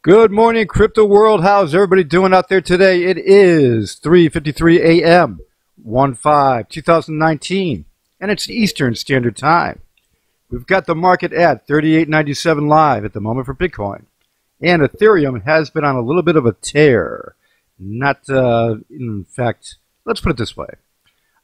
Good morning, crypto world. How's everybody doing out there today? It is 3:53 a.m. 1/5/2019, and it's Eastern Standard Time. We've got the market at 38.97 live at the moment for Bitcoin, and Ethereum has been on a little bit of a tear. In fact, let's put it this way.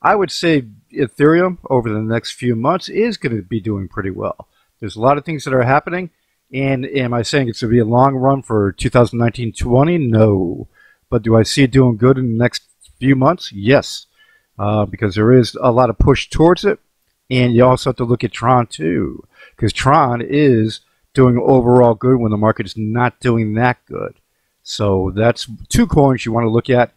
I would say Ethereum over the next few months is going to be doing pretty well. There's a lot of things that are happening. And am I saying it's going to be a long run for 2019-20? No. But do I see it doing good in the next few months? Yes. Because there is a lot of push towards it. And you also have to look at Tron too. Because Tron is doing overall good when the market is not doing that good. So that's two coins you want to look at,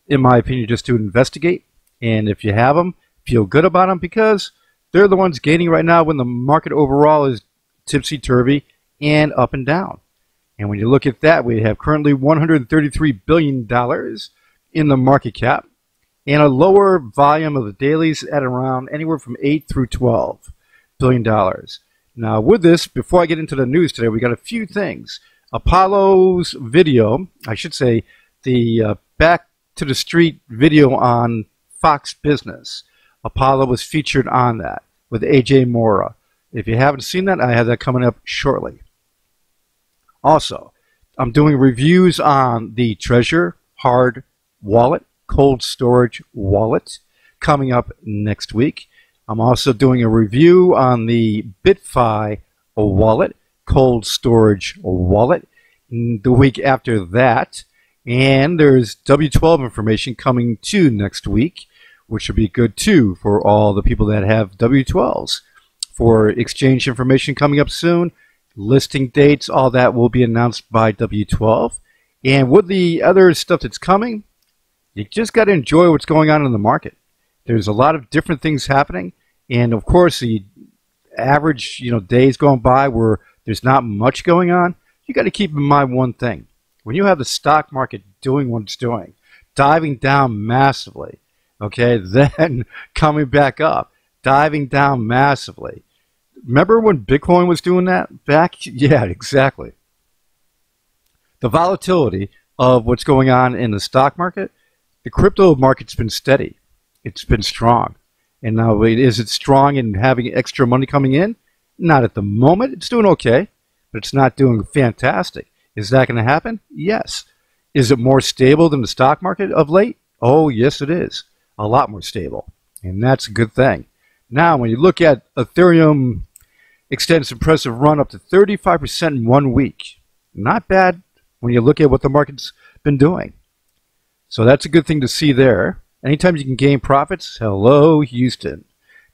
in my opinion, just to investigate. And if you have them, feel good about them because they're the ones gaining right now when the market overall is tipsy-turvy and up and down. And when you look at that, we have currently $133 billion in the market cap and a lower volume of the dailies at around anywhere from 8 through $12 billion. Now with this, before I get into the news today, we got a few things. Apollo's video, I should say the Back to the Street video on Fox Business. Apollo was featured on that with AJ Mora. If you haven't seen that, I have that coming up shortly. Also, I'm doing reviews on the Treasure Hard Wallet, cold storage wallet, coming up next week. I'm also doing a review on the BitFi wallet, cold storage wallet, the week after that. And there's W12 information coming too next week, which will be good too for all the people that have W12s. For exchange information coming up soon, listing dates, all that will be announced by W12. And with the other stuff that's coming, you just got to enjoy what's going on in the market. There's a lot of different things happening. And of course, the average days going by where there's not much going on, you got to keep in mind one thing. When you have the stock market doing what it's doing, diving down massively, okay, then coming back up, diving down massively. Remember when Bitcoin was doing that back? Yeah, exactly. The volatility of what's going on in the stock market, the crypto market's been steady. It's been strong. And now, is it strong in having extra money coming in? Not at the moment. It's doing okay, but it's not doing fantastic. Is that going to happen? Yes. Is it more stable than the stock market of late? Oh, yes, it is. A lot more stable. And that's a good thing. Now, when you look at Ethereum extends impressive run up to 35% in 1 week. Not bad when you look at what the market's been doing. So that's a good thing to see there. Anytime you can gain profits, hello, Houston.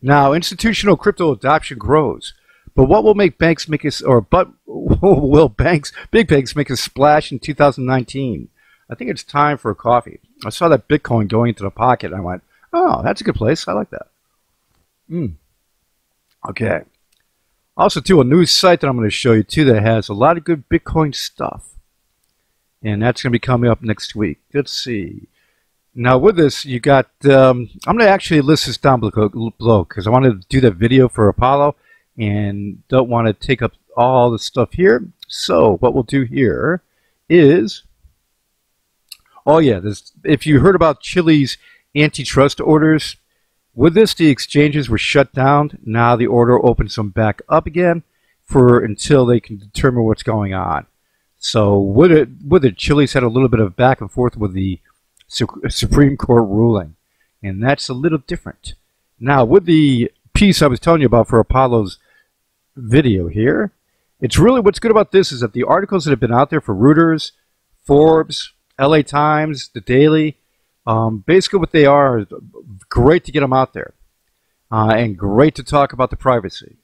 Now, institutional crypto adoption grows. But what will make banks make us, or but will big banks make a splash in 2019? I think it's time for a coffee. I saw that Bitcoin going into the pocket, and I went, oh, that's a good place. I like that. Okay. Also, too, a news site that I'm going to show you, too, that has a lot of good Bitcoin stuff. And that's going to be coming up next week. Let's see. Now, with this, you got, I'm going to actually list this down below because I wanted to do that video for Apollo and don't want to take up all the stuff here. So, what we'll do here is, oh, yeah, if you heard about Chile's antitrust orders, with this, the exchanges were shut down. Now the order opens them back up again until they can determine what's going on. So with it, Chile's had a little bit of back and forth with the Supreme Court ruling, and that's a little different. Now with the piece I was telling you about for Apollo's video here, it's really what's good about this is that the articles that have been out there for Reuters, Forbes, LA Times, The Daily, basically what they are, great to get them out there and great to talk about the privacy.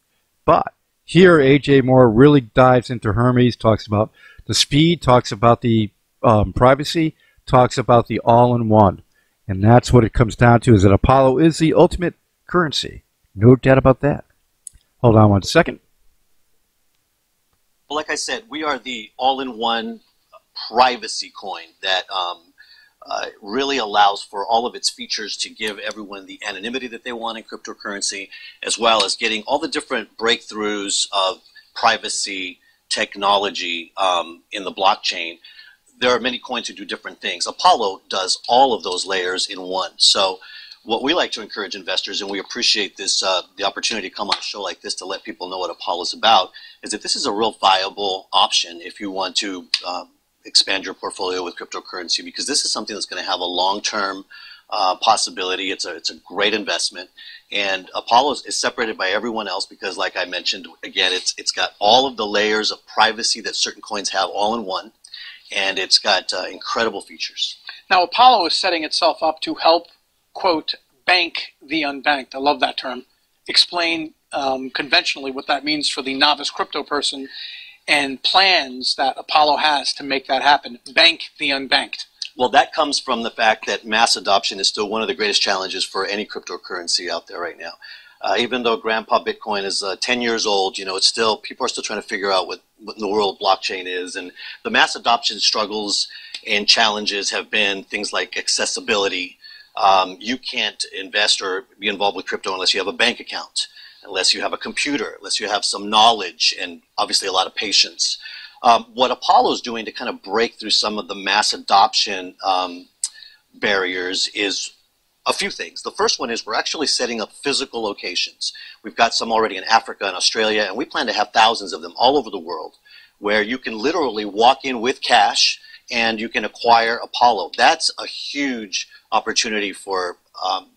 But here AJ Moore really dives into Hermes, talks about the speed, talks about the privacy, talks about the all-in-one. And that's what it comes down to, is that Apollo is the ultimate currency. No doubt about that. Hold on one second. Well, like I said, we are the all-in-one privacy coin that really allows for all of its features to give everyone the anonymity that they want in cryptocurrency, as well as getting all the different breakthroughs of privacy technology in the blockchain, there are many coins who do different things. Apollo does all of those layers in one. So what we like to encourage investors, and we appreciate this, the opportunity to come on a show like this to let people know what Apollo is about, is that this is a real viable option if you want to expand your portfolio with cryptocurrency, because this is something that's going to have a long-term possibility. It's a great investment, and Apollo is separated by everyone else because, like I mentioned, again, it's got all of the layers of privacy that certain coins have all in one, and it's got incredible features. Now, Apollo is setting itself up to help, quote, bank the unbanked. I love that term. Explain conventionally what that means for the novice crypto person and plans that Apollo has to make that happen. Bank the unbanked. Well, that comes from the fact that mass adoption is still one of the greatest challenges for any cryptocurrency out there right now. Even though Grandpa Bitcoin is 10 years old, you know, it's still, people are still trying to figure out what in the world blockchain is. And the mass adoption struggles and challenges have been things like accessibility. You can't invest or be involved with crypto unless you have a bank account, unless you have a computer, unless you have some knowledge and obviously a lot of patience. What Apollo is doing to kind of break through some of the mass adoption barriers is a few things. The first one is we're actually setting up physical locations. We've got some already in Africa and Australia, and we plan to have thousands of them all over the world, where you can literally walk in with cash and you can acquire Apollo. That's a huge opportunity for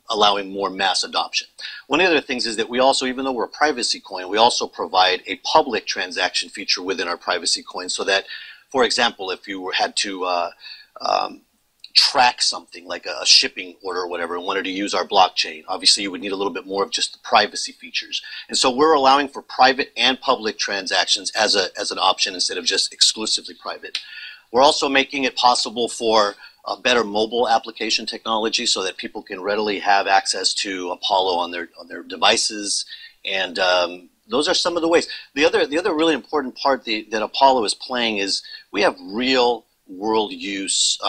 allowing more mass adoption. One of the other things is that we also, even though we're a privacy coin, we also provide a public transaction feature within our privacy coin, so that, for example, if you had to track something like a shipping order or whatever and wanted to use our blockchain, obviously you would need a little bit more of just the privacy features. And so we're allowing for private and public transactions as an option instead of just exclusively private. We're also making it possible for a better mobile application technology so that people can readily have access to Apollo on their devices, and those are some of the ways. The other really important part that Apollo is playing is we have real world use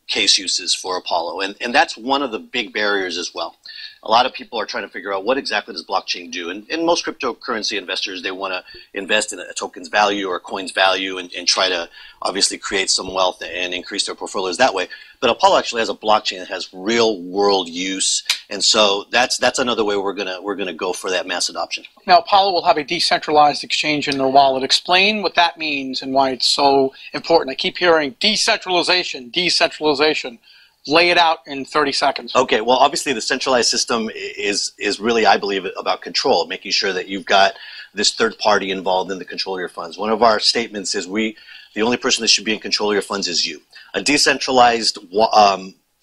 case uses for Apollo, and that's one of the big barriers as well. A lot of people are trying to figure out what exactly does blockchain do, and most cryptocurrency investors, they want to invest in a token's value or a coin's value and try to obviously create some wealth and increase their portfolios that way. But Apollo actually has a blockchain that has real world use, and so that's another way we're gonna go for that mass adoption. Now, Apollo will have a decentralized exchange in their wallet. Explain what that means and why it's so important. I keep hearing decentralization, decentralization. Lay it out in 30 seconds. Okay, well, obviously the centralized system is really, I believe, about control, making sure that you've got this third party involved in the control of your funds. One of our statements is the only person that should be in control of your funds is you. A decentralized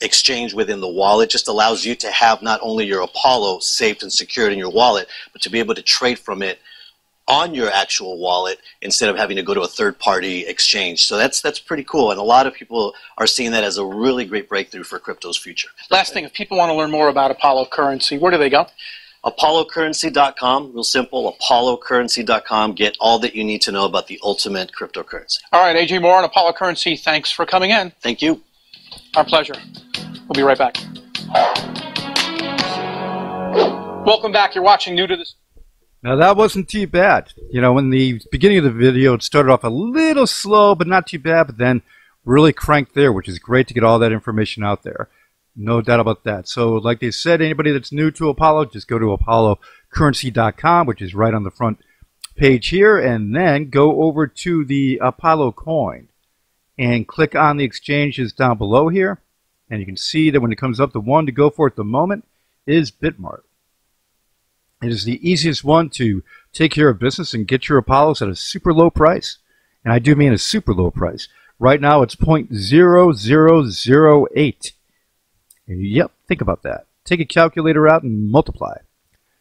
exchange within the wallet just allows you to have not only your Apollo safe and secured in your wallet, but to be able to trade from it on your actual wallet instead of having to go to a third-party exchange. So that's pretty cool, and a lot of people are seeing that as a really great breakthrough for crypto's future. Last thing, if people want to learn more about Apollo currency, where do they go? ApolloCurrency.com, real simple, ApolloCurrency.com. Get all that you need to know about the ultimate cryptocurrency. All right, AJ Moore on Apollo Currency, thanks for coming in. Thank you. Our pleasure. We'll be right back. Welcome back. You're watching New to This. Now that wasn't too bad. You know, in the beginning of the video, it started off a little slow, but not too bad, but then really cranked there, which is great to get all that information out there. No doubt about that. So like they said, anybody that's new to Apollo, just go to ApolloCurrency.com, which is right on the front page here, and then go over to the Apollo coin and click on the exchanges down below here. And you can see that when it comes up, the one to go for at the moment is Bitmart. It is the easiest one to take care of business and get your Apollos at a super low price. And I do mean a super low price. Right now it's 0.0008. Yep, think about that. Take a calculator out and multiply.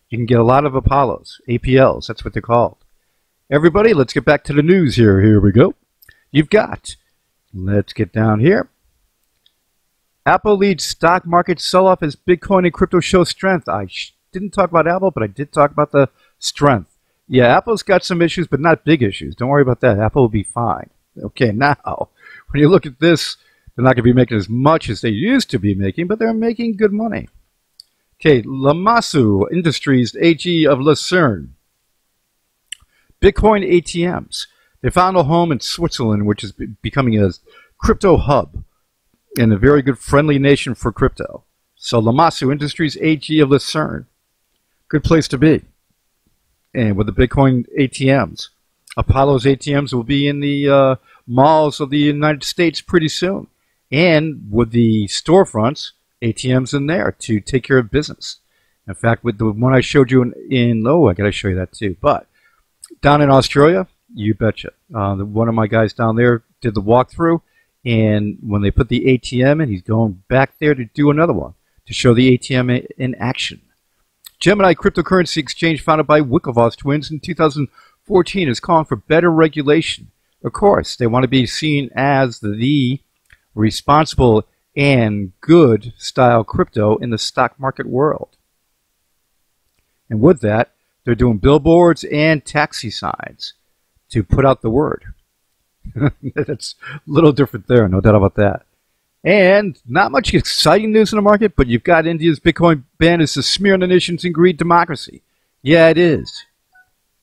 You can get a lot of Apollos, APLs, that's what they're called. Everybody, let's get back to the news here. Here we go. You've got, let's get down here. Apple leads stock market sell-off as Bitcoin and crypto show strength. I didn't talk about Apple, but I did talk about the strength. Yeah, Apple's got some issues, but not big issues. Don't worry about that. Apple will be fine. Okay, now, when you look at this, they're not going to be making as much as they used to be making, but they're making good money. Okay, Lamasu Industries AG of Lucerne Bitcoin ATMs. They found a home in Switzerland, which is becoming a crypto hub and a very good friendly nation for crypto. So Lamassu Industries AG of Lucerne, good place to be. And with the Bitcoin ATMs, Apollo's ATMs will be in the malls of the United States pretty soon. And with the storefronts, ATMs in there to take care of business. In fact, with the one I showed you I got to show you that too. But down in Australia, you betcha. One of my guys down there did the walkthrough. And when they put the ATM in, he's going back there to do another one to show the ATM in action. Gemini cryptocurrency exchange founded by Winklevoss twins in 2014 is calling for better regulation. Of course, they want to be seen as the responsible and good style crypto in the stock market world. And with that, they're doing billboards and taxi signs to put out the word. That's a little different there, no doubt about that. And not much exciting news in the market, but you've got India's Bitcoin ban is a smear on the nation's and greed democracy. Yeah, it is.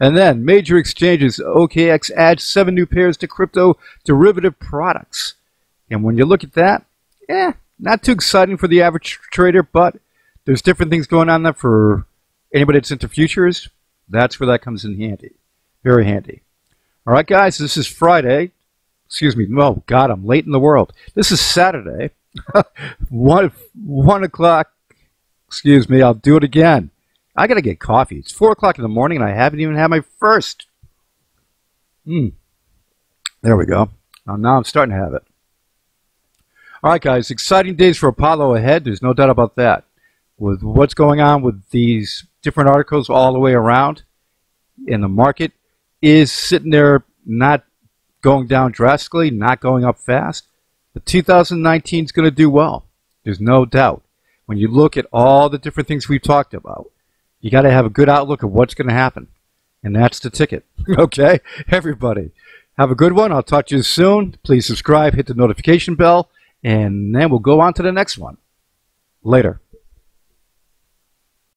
And then major exchanges, OKX adds 7 new pairs to crypto derivative products. And when you look at that, not too exciting for the average trader, but there's different things going on there for anybody that's into futures. That's where that comes in handy. Very handy. All right, guys, this is Friday. Excuse me. Oh, God, I'm late in the world. This is Saturday. 1 o'clock. Excuse me, I'll do it again. I got to get coffee. It's 4 o'clock in the morning, and I haven't even had my first. There we go. Now I'm starting to have it. All right, guys, exciting days for Apollo ahead. There's no doubt about that. With what's going on with these different articles all the way around, and the market is sitting there not going down drastically, not going up fast. But 2019 is going to do well. There's no doubt. When you look at all the different things we've talked about, you got to have a good outlook of what's going to happen. And that's the ticket. Okay? Everybody, have a good one. I'll talk to you soon. Please subscribe, hit the notification bell, and then we'll go on to the next one. Later.